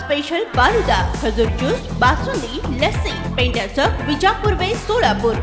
Special falooda, खजूर juice, basundi, lassi, पेंढ्याचं Vijapur waste Solapur.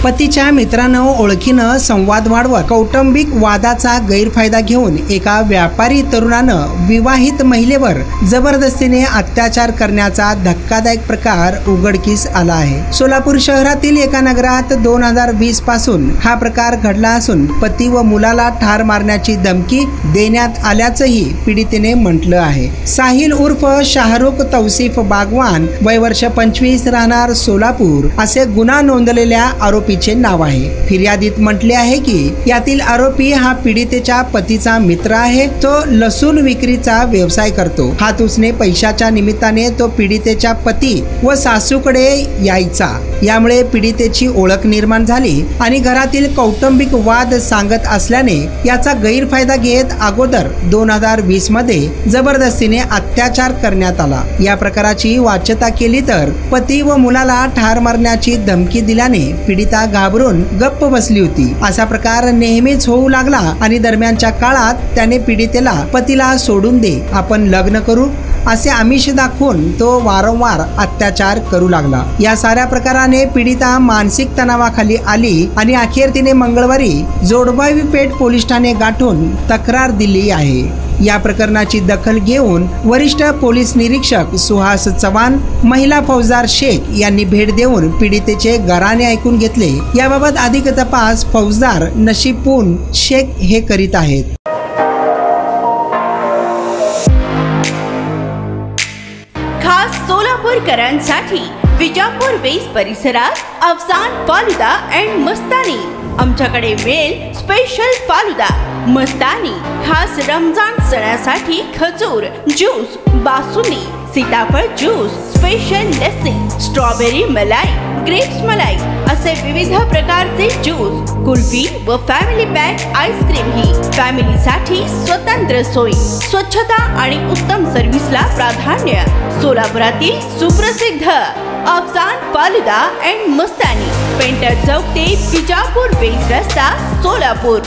पतीच्या मित्रांनो ओळखीनं संवाद वाढवत कौटुंबिक वादाचा गैरफायदा घेऊन एका व्यापारी तरुणानं विवाहित महिलेवर जबरदस्तीने अत्याचार करण्याचा धक्कादायक प्रकार उघडकीस आला आहे। सोलापूर शहरातील एका नगरात 2020 पासून हा प्रकार घडला असून पती व मुलाला ठार मारण्याची धमकी देण्यात आल्याचंही पीडितेने म्हटलं आहे। साहिल उर्फ शाहरुख तौसिफ बागवान, वय वर्ष 25, राहणार सोलापूर असे गुन्हा नोंदलेल्या आरोपीचे नाव आहे। फिर्यादीत म्हटले आहे की यातील आरोपी हा पीडितेच्या पतीचा मित्र आहे। तो लसूण विक्रीचा व्यवसाय करतो। हात उसने पैशाच्या निमित्ताने तो पीडितेच्या पती व सासूकडे यायचा। यामुळे पीडितेची ओळख निर्माण झाली आणि घरातील कौटुंबिक वाद सांगत असल्याने याचा गैरफायदा घेत अगोदर 2020 मध्ये जबरदस्तीने अत्याचार करण्यात आला। या प्रकाराची वाच्यता केली तर पती व मुलाला ठार मारण्याची धमकी दिल्याने पीडिता घाबरून गप्प बसली होती। असा प्रकार नेहमीच होऊ लागला आणि दरम्यानच्या काळात त्याने पीडितेला पतीला सोडून दे, आपण लग्न करू असे आमिष दाखवून तो वारंवार अत्याचार करू लागला। या साऱ्या प्रकाराने पीडिता मानसिक तणावाखाली आली आणि अखेर तिने मंगळवारी जोडबावी पेठ पोलीस ठाणे गाठून तक्रार दिली आहे। या प्रकरणाची दखल घेऊन वरिष्ठ पोलीस निरीक्षक सुहास चव्हाण, महिला फौजदार शेख यांनी भेट देऊन पीडितेचे गाऱ्हाणे ऐकून घेतले। याबाबत अधिक तपास फौजदार नशीबपून शेख हे करीत आहेत। खास सोलापूरकरांसाठी विजापूर वेस्ट परिसरात अफसान फालुदा अँड मस्तानी। आमच्याकडे मिळेल स्पेशल फालुदा, मस्तानी, खास रमजान सणासाठी खजूर ज्यूस, बासुंदी, सीताफळ ज्यूस, स्पेशल लस्सी, स्ट्रॉबेरी मलाई, ग्रेप्स मलाई असे विविध प्रकारचे ज्यूस, कुल्फी व फॅमिली पॅक आईस्क्रीम ही फॅमिलीसाठी स्वतंत्र सोयी, स्वच्छता आणि उत्तम सर्व्हिसला प्राधान्य। सोलापुरातील सुप्रसिद्ध Afsan falooda and Mastani, painter चौक ते विजापूर वेस्ट रस्ता सोलापूर।